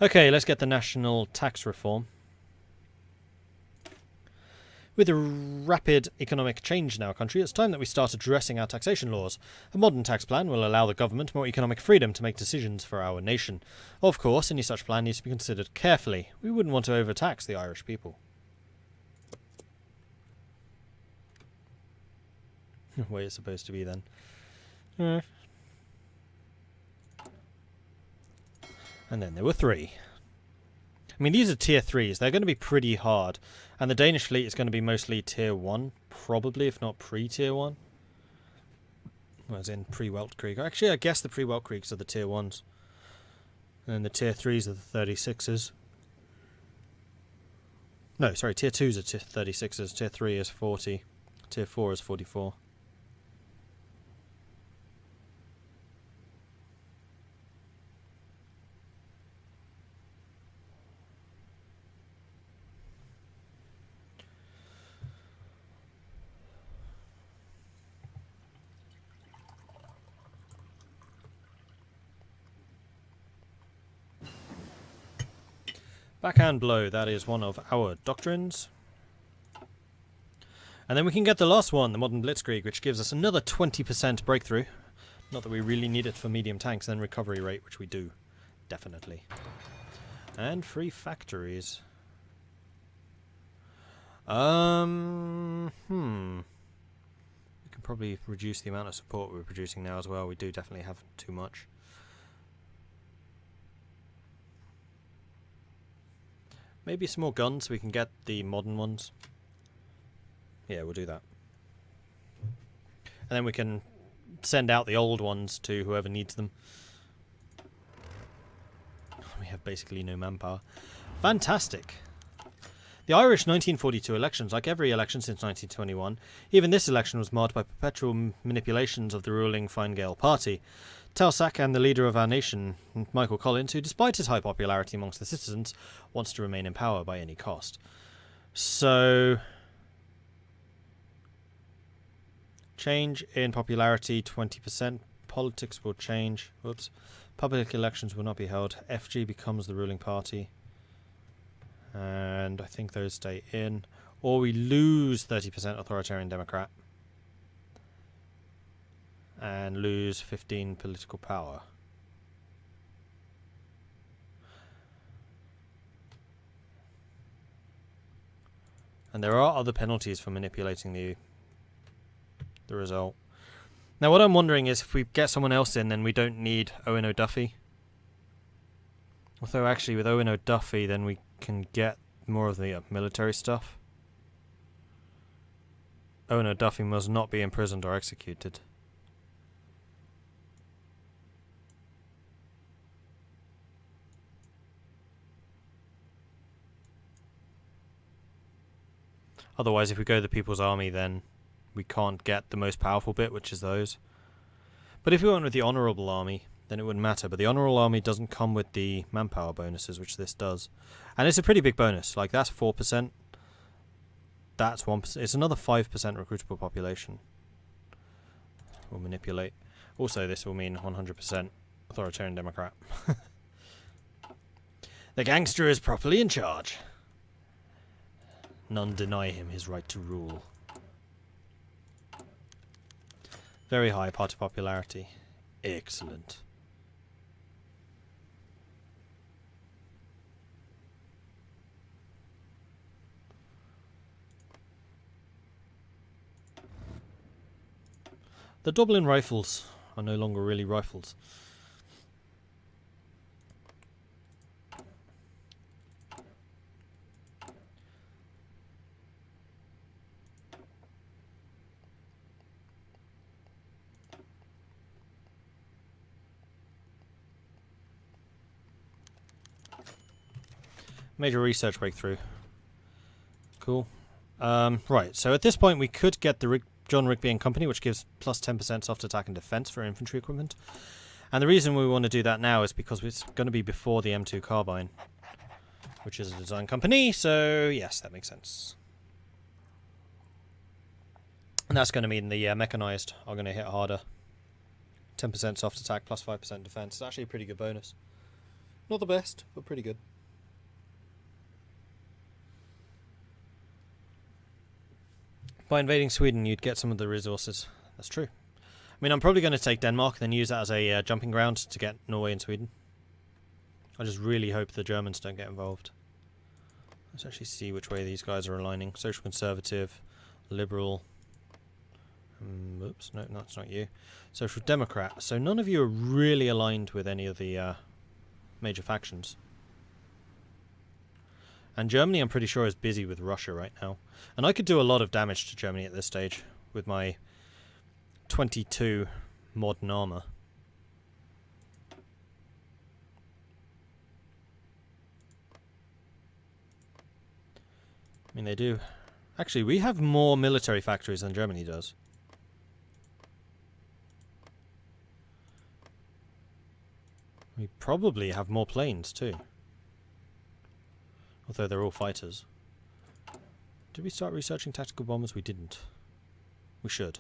Okay, let's get the national tax reform. With a rapid economic change in our country, it's time that we start addressing our taxation laws. A modern tax plan will allow the government more economic freedom to make decisions for our nation. Of course, any such plan needs to be considered carefully. We wouldn't want to overtax the Irish people. Way it's supposed to be then. And then there were 3. I mean, these are tier 3s. They're going to be pretty hard. And the Danish fleet is going to be mostly tier 1, probably, if not pre-tier 1. Well, as in pre-Weltkrieg. Actually, I guess the pre-Weltkriegs are the tier 1s. And then the tier 3s are the 36s. No, sorry, tier 2s are 36s. Tier 3 is 40. Tier 4 is 44. Backhand blow, that is one of our doctrines. And then we can get the last one, the modern blitzkrieg, which gives us another 20% breakthrough. Not that we really need it for medium tanks, then recovery rate, which we do. Definitely. And free factories. We can probably reduce the amount of support we're producing now as well. We do definitely have too much. Maybe some more guns so we can get the modern ones. Yeah, we'll do that. And then we can send out the old ones to whoever needs them. We have basically no manpower. Fantastic. The Irish 1942 elections, like every election since 1921, even this election was marred by perpetual manipulations of the ruling Fine Gael party. Taoiseach and the leader of our nation, Michael Collins, who despite his high popularity amongst the citizens, wants to remain in power by any cost. So, change in popularity 20%. Politics will change. Whoops. Public elections will not be held. FG becomes the ruling party. And I think those stay in. Or we lose 30% authoritarian Democrat. And lose 15 political power. And there are other penalties for manipulating the result. Now what I'm wondering is if we get someone else in, then we don't need Owen O'Duffy. Although actually with Owen O'Duffy then we can get more of the military stuff. Owen O'Duffy must not be imprisoned or executed. Otherwise, if we go the People's Army, then we can't get the most powerful bit, which is those. But if we went with the Honourable Army, then it wouldn't matter. But the Honourable Army doesn't come with the manpower bonuses, which this does. And it's a pretty big bonus. Like, that's 4%. That's 1%. It's another 5% recruitable population. We'll manipulate. Also, this will mean 100% authoritarian Democrat. The gangster is properly in charge. None deny him his right to rule. Very high party popularity. Excellent. The Dublin rifles are no longer really rifles. Major research breakthrough. Cool. Right, so at this point we could get the John Rigby and Company, which gives plus 10% soft attack and defense for infantry equipment. And the reason we want to do that now is because it's going to be before the M2 carbine, which is a design company, so yes, that makes sense. And that's going to mean the mechanized are going to hit harder. 10% soft attack plus 5% defense. It's actually a pretty good bonus. Not the best, but pretty good. By invading Sweden, you'd get some of the resources. That's true. I mean, I'm probably going to take Denmark and then use that as a jumping ground to get Norway and Sweden. I just really hope the Germans don't get involved. Let's actually see which way these guys are aligning. Social Conservative, Liberal. Oops, no, that's not you. Social Democrat. So none of you are really aligned with any of the major factions. And Germany, I'm pretty sure, is busy with Russia right now. And I could do a lot of damage to Germany at this stage with my 22 modern armor. I mean, they do. Actually, we have more military factories than Germany does. We probably have more planes, too. Although they're all fighters. Did we start researching tactical bombers? We didn't. We should.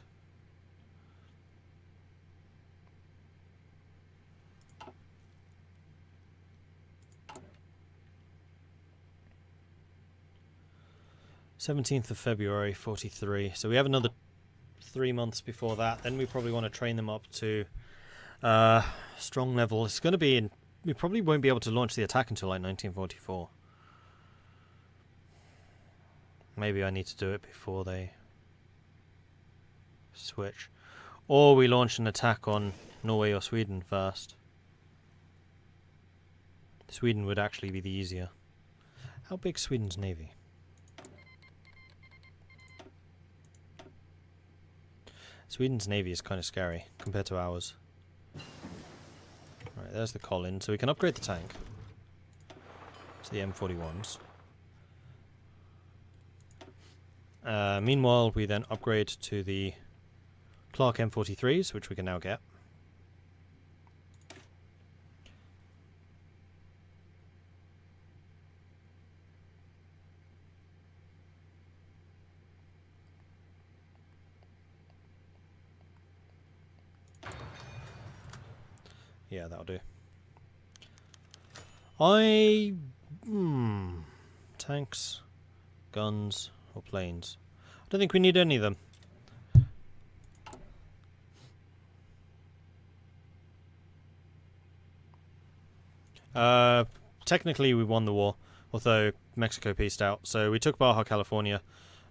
February 17th, 43. So we have another 3 months before that. Then we probably want to train them up to strong level. It's going to be in... We probably won't be able to launch the attack until like 1944. Maybe I need to do it before they switch. Or we launch an attack on Norway or Sweden first. Sweden would actually be the easier. How big's Sweden's navy? Sweden's navy is kind of scary compared to ours. Right, there's the Colin. So we can upgrade the tank to the M41s. Meanwhile, we then upgrade to the Clark M43s, which we can now get. Yeah, that'll do. Tanks, guns, or planes. I don't think we need any of them. Technically we won the war, although Mexico peaced out. So we took Baja California.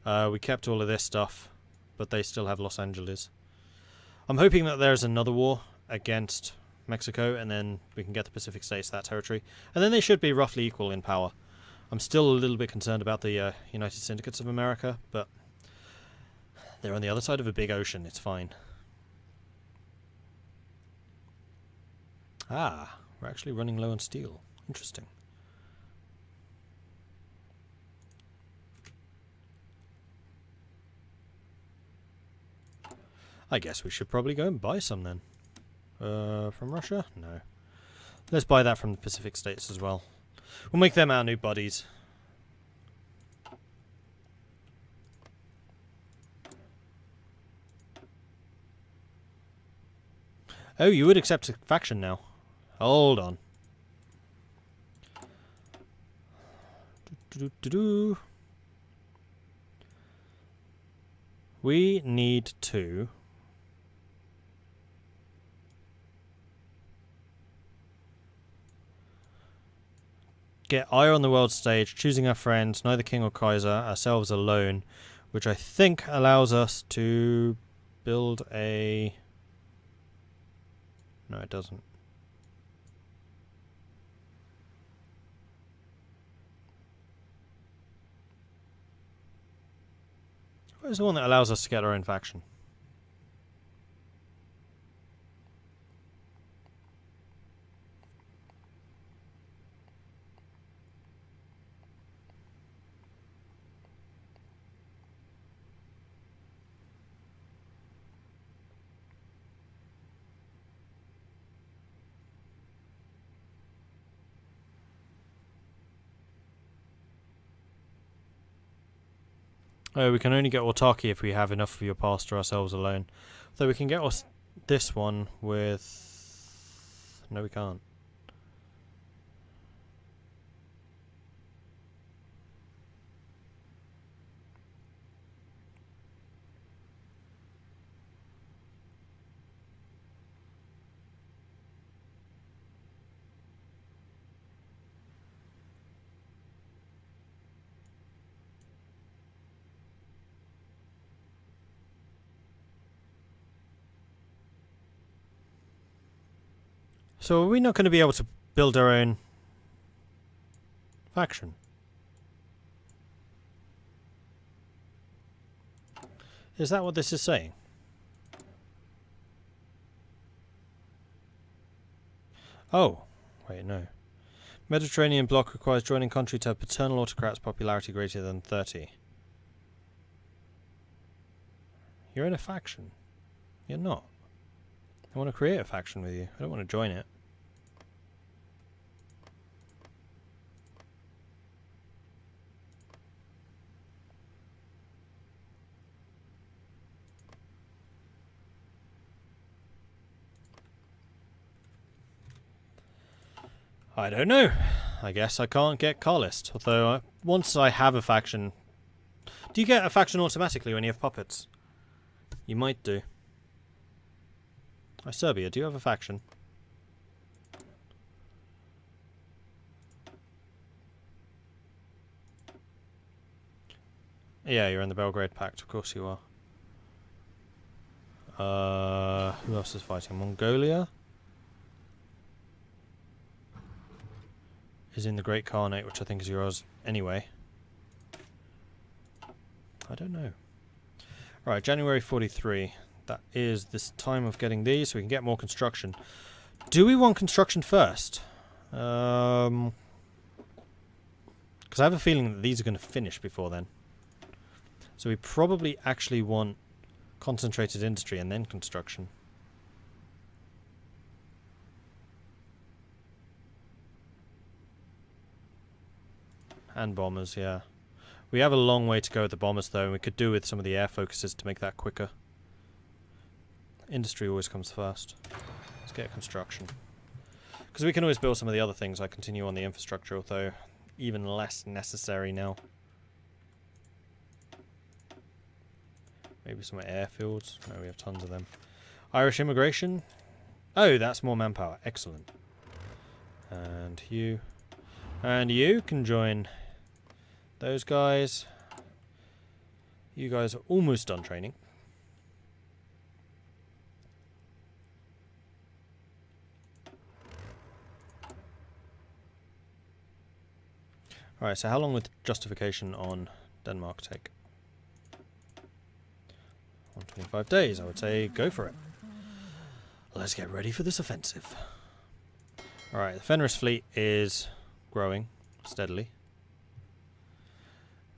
We kept all of this stuff, but they still have Los Angeles. I'm hoping that there's another war against Mexico, and then we can get the Pacific States that territory. And then they should be roughly equal in power. I'm still a little bit concerned about the United Syndicates of America, but they're on the other side of a big ocean. It's fine. Ah, we're actually running low on steel. Interesting. I guess we should probably go and buy some then. From Russia? No. Let's buy that from the Pacific States as well. We'll make them our new buddies. Oh, you would accept a faction now. Hold on. We need to... get ire on the world stage, choosing our friends, neither king or Kaiser, ourselves alone, which I think allows us to build a... No, it doesn't. Where's the one that allows us to get our own faction? Oh, we can only get autarky if we have enough of your past to ourselves alone. Though we can get us this one with... No, we can't. So are we not going to be able to build our own faction? Is that what this is saying? Oh, wait, no. Mediterranean bloc requires joining country to have paternal autocrats popularity greater than 30. You're in a faction. You're not. I want to create a faction with you. I don't want to join it. I don't know. I guess I can't get Carlist. Although, once I have a faction... Do you get a faction automatically when you have puppets? You might do. Hi, Serbia, do you have a faction? Yeah, you're in the Belgrade Pact. Of course you are. Who else is fighting? Mongolia? Is in the Great Khanate, which I think is yours anyway. I don't know. Right, January 43. That is this time of getting these, so we can get more construction. Do we want construction first? Because I have a feeling that these are going to finish before then. So we probably actually want concentrated industry and then construction. And bombers, yeah. We have a long way to go with the bombers though, and we could do with some of the air focuses to make that quicker. Industry always comes first. Let's get construction. Because we can always build some of the other things. I continue on the infrastructure, although even less necessary now. Maybe some airfields. No, we have tons of them. Irish immigration. Oh, that's more manpower. Excellent. And you. And you can join those guys. You guys are almost done training. Alright, so how long would justification on Denmark take? 125 days, I would say go for it. Let's get ready for this offensive. Alright, the Fenris fleet is growing steadily.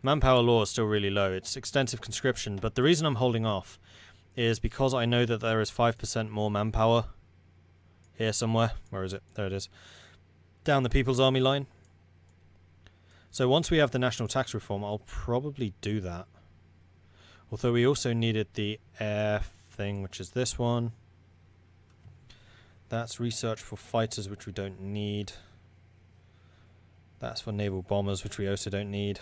Manpower law is still really low. It's extensive conscription, but the reason I'm holding off is because I know that there is 5% more manpower here somewhere. Where is it? There it is. Down the People's Army line. So once we have the national tax reform, I'll probably do that. Although we also needed the air thing, which is this one. That's research for fighters, which we don't need. That's for naval bombers, which we also don't need.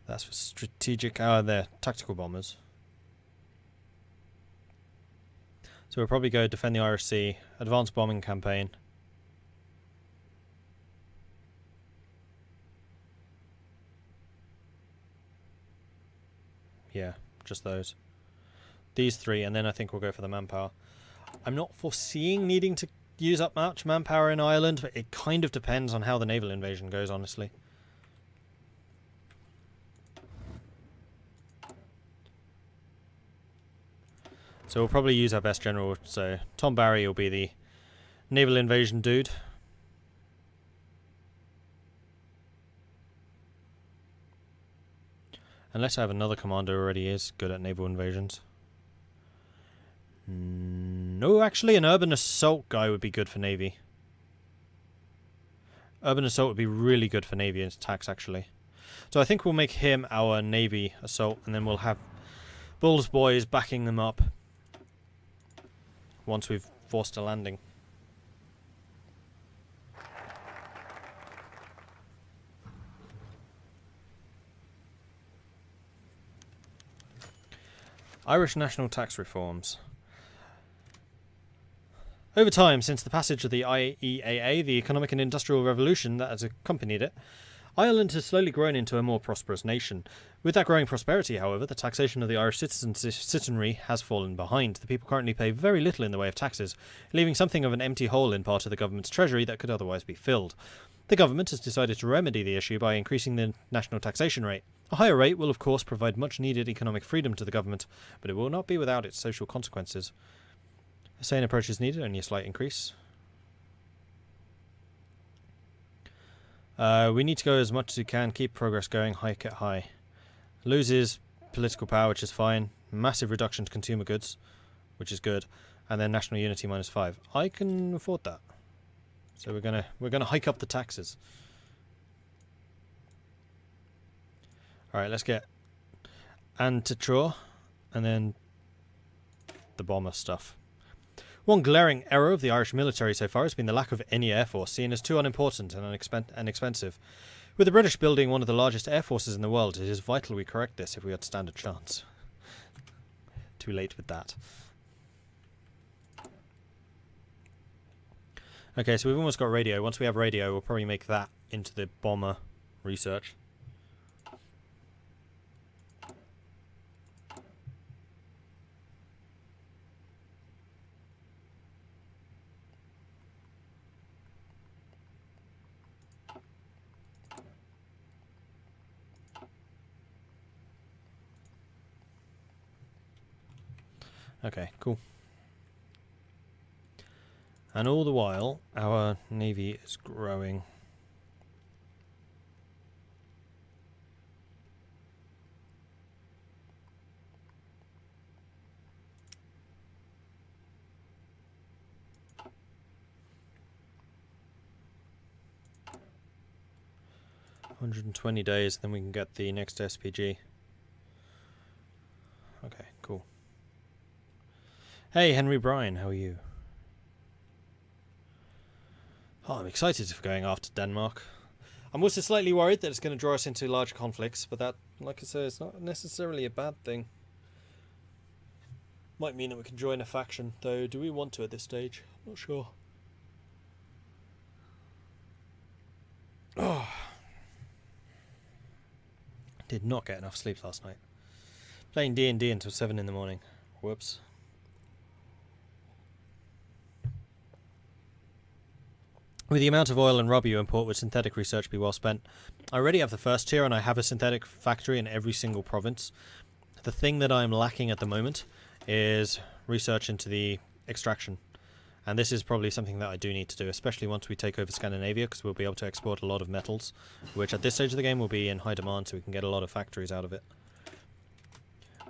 That's for strategic... they're tactical bombers. So we'll probably go defend the Irish Sea, advanced bombing campaign. Yeah, just those. These three, and then I think we'll go for the manpower. I'm not foreseeing needing to use up much manpower in Ireland, but it kind of depends on how the naval invasion goes, honestly. So we'll probably use our best general, so Tom Barry will be the naval invasion dude. Unless I have another commander who already is good at naval invasions. No, actually an urban assault guy would be good for navy. Urban assault would be really good for navy attacks, actually. So I think we'll make him our navy assault, and then we'll have Bull's boys backing them up once we've forced a landing. Irish national tax reforms. Over time, since the passage of the IEAA, the Economic and Industrial Revolution that has accompanied it, Ireland has slowly grown into a more prosperous nation. With that growing prosperity, however, the taxation of the Irish citizenry has fallen behind. The people currently pay very little in the way of taxes, leaving something of an empty hole in part of the government's treasury that could otherwise be filled. The government has decided to remedy the issue by increasing the national taxation rate. A higher rate will of course provide much needed economic freedom to the government, but it will not be without its social consequences. A sane approach is needed, only a slight increase. We need to go as much as we can, keep progress going, hike it high. Loses political power, which is fine. Massive reduction to consumer goods, which is good. And then national unity -5. I can afford that. So we're gonna hike up the taxes. Alright, let's get Antitror and then the bomber stuff. One glaring error of the Irish military so far has been the lack of any air force, seen as too unimportant and expensive. With the British building one of the largest air forces in the world, it is vital we correct this if we are to stand a chance. Too late with that. Okay, so we've almost got radio. Once we have radio, we'll probably make that into the bomber research. Okay, cool. And all the while, our navy is growing. $120, then we can get the next SPG. Okay, cool. Hey, Henry Bryan, how are you? Oh, I'm excited for going after Denmark. I'm also slightly worried that it's going to draw us into large conflicts, but that, like I say, it's not necessarily a bad thing. Might mean that we can join a faction, though do we want to at this stage? I'm not sure. Oh. Did not get enough sleep last night. Playing D&D until 7 in the morning. Whoops. With the amount of oil and rubber you import, would synthetic research be well spent? I already have the first tier and I have a synthetic factory in every single province. The thing that I'm lacking at the moment is research into the extraction. And this is probably something that I do need to do, especially once we take over Scandinavia, because we'll be able to export a lot of metals, which at this stage of the game will be in high demand, so we can get a lot of factories out of it.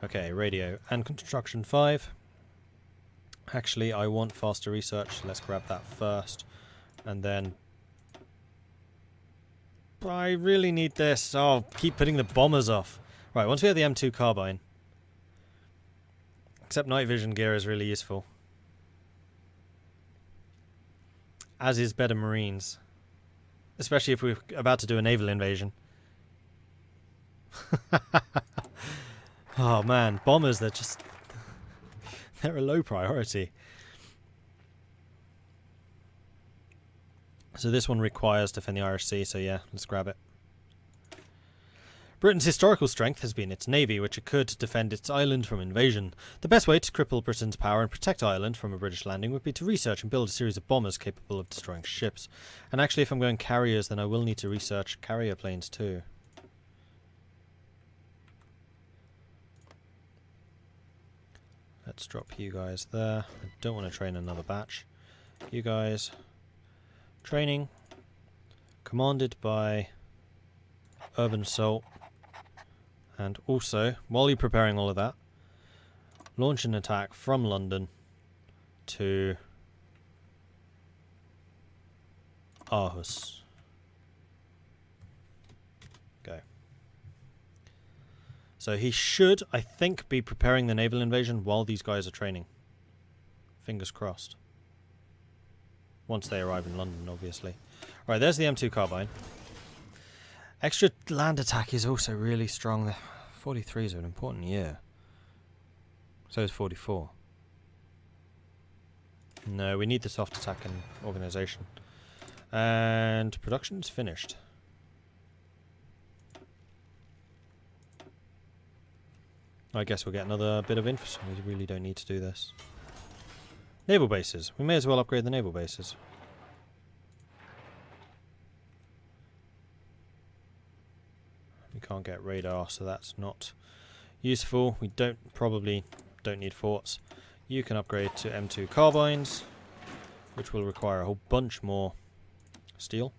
Okay, radio and construction 5. Actually, I want faster research. Let's grab that first. And then... I really need this. Oh, keep putting the bombers off. Right, once we have the M2 carbine. Except night vision gear is really useful. As is better marines. Especially if we're about to do a naval invasion. Oh man, bombers, they're just... they're a low priority. So this one requires defend the Irish Sea, so yeah, let's grab it. Britain's historical strength has been its navy, which it could defend its island from invasion. The best way to cripple Britain's power and protect Ireland from a British landing would be to research and build a series of bombers capable of destroying ships. And actually, if I'm going carriers, then I will need to research carrier planes too. Let's drop you guys there. I don't want to train another batch. You guys... Training, commanded by Urban Assault, and also, while you're preparing all of that, launch an attack from London to Aarhus. Go. So he should, I think, be preparing the naval invasion while these guys are training. Fingers crossed. Once they arrive in London, obviously. Right, there's the M2 carbine. Extra land attack is also really strong. 43 is an important year. So is 44. No, we need the soft attack and organisation. And production's finished. I guess we'll get another bit of info. We really don't need to do this. Naval bases. We may as well upgrade the naval bases. We can't get radar, so that's not useful. We probably don't need forts. You can upgrade to M2 carbines, which will require a whole bunch more steel,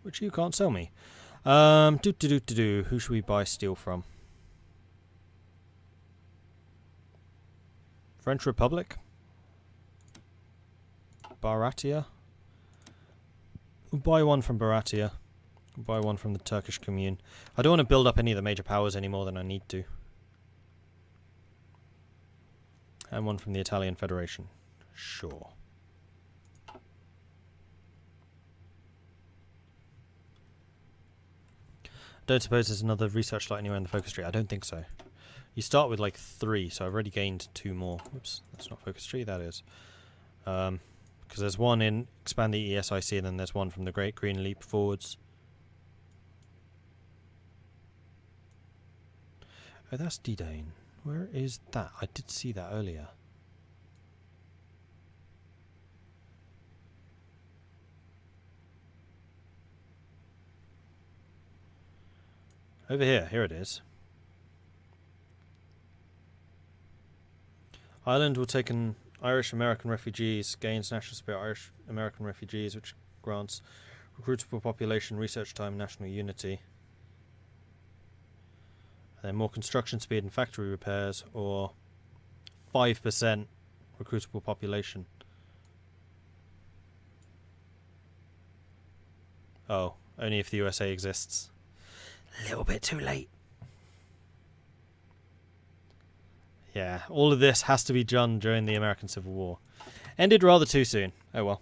which you can't sell me. Who should we buy steel from? French Republic? Baratia? We'll buy one from Baratia. We'll buy one from the Turkish Commune. I don't want to build up any of the major powers any more than I need to. And one from the Italian Federation. Sure. Don't suppose there's another research light anywhere in the focus tree. I don't think so. You start with like 3, so I've already gained 2 more. Oops, that's not focus tree, that is. Because there's one in expand the ESIC, and then there's one from the Great Green Leap forwards. Oh, that's D-Dane. Where is that? I did see that earlier. Over here. Here it is. Ireland will take an Irish-American refugees, gains national spirit Irish-American refugees, which grants recruitable population, research time, national unity. And then more construction speed and factory repairs, or 5% recruitable population. Oh, only if the USA exists. A little bit too late. Yeah, all of this has to be done during the American Civil War. Ended rather too soon. Oh well.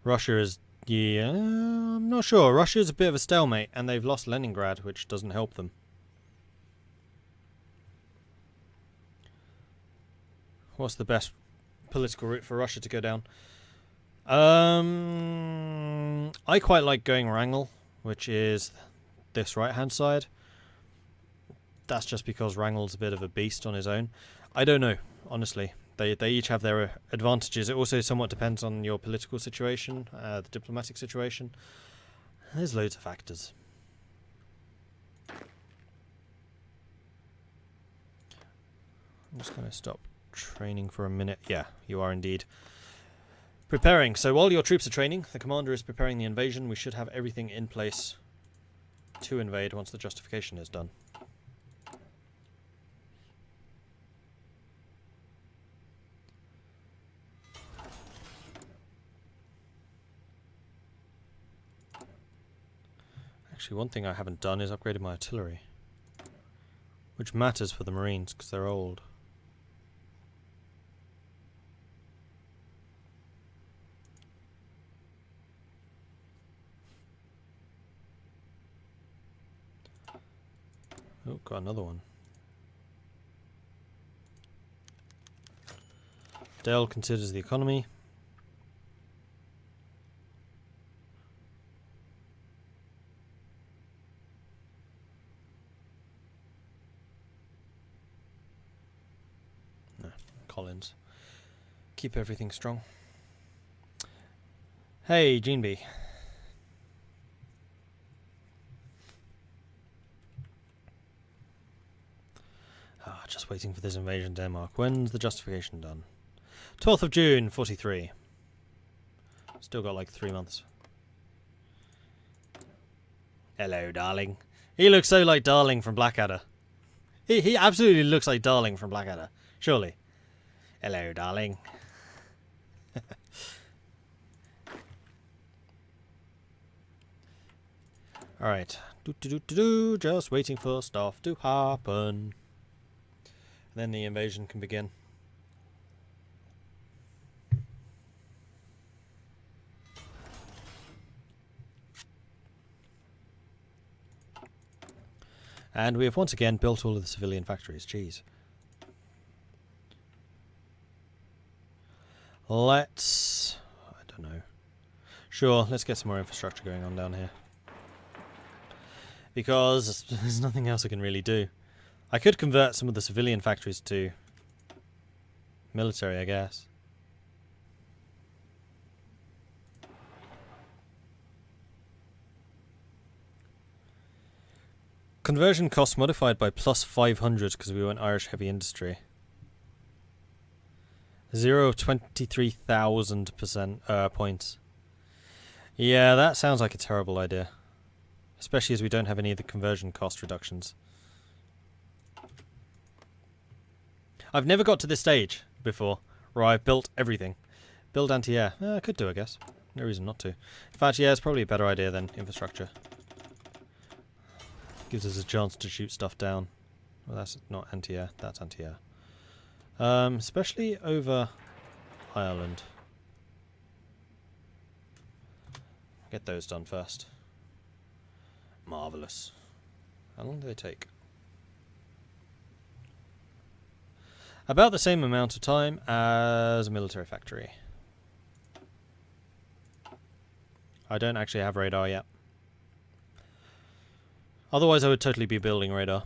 Russia is... yeah, I'm not sure. Russia is a bit of a stalemate, and they've lost Leningrad, which doesn't help them. What's the best political route for Russia to go down? I quite like going Wrangel, which is this right-hand side. That's just because Wrangel's a bit of a beast on his own. I don't know, honestly. They each have their advantages. It also somewhat depends on your political situation, the diplomatic situation. There's loads of factors. I'm just going to stop training for a minute. Yeah, you are indeed. Preparing. So while your troops are training, the commander is preparing the invasion. We should have everything in place to invade once the justification is done. Actually, one thing I haven't done is upgraded my artillery, which matters for the Marines because they're old. Oh, got another one. Dell considers the economy. No, Collins. Keep everything strong. Hey, Gene B. Just waiting for this invasion, Denmark. When's the justification done? 12th of June, 43. Still got like 3 months. Hello, darling. He looks so like Darling from Blackadder. He absolutely looks like Darling from Blackadder. Surely. Hello, darling. Alright. Just waiting for stuff to happen. And then the invasion can begin. And we have once again built all of the civilian factories. Jeez. Let's... I don't know. Sure, let's get some more infrastructure going on down here. Because there's nothing else I can really do. I could convert some of the civilian factories to military, I guess. Conversion cost modified by plus 500 because we went Irish heavy industry. 0 of 23,000% points. Yeah, that sounds like a terrible idea. Especially as we don't have any of the conversion cost reductions. I've never got to this stage before where I've built everything. Build anti-air. I could do, I guess. No reason not to. In fact, yeah, it's probably a better idea than infrastructure. Gives us a chance to shoot stuff down. Well, that's not anti-air. That's anti-air. Especially over Ireland. Get those done first. Marvellous. How long do they take? About the same amount of time as a military factory. I don't actually have radar yet. Otherwise I would totally be building radar.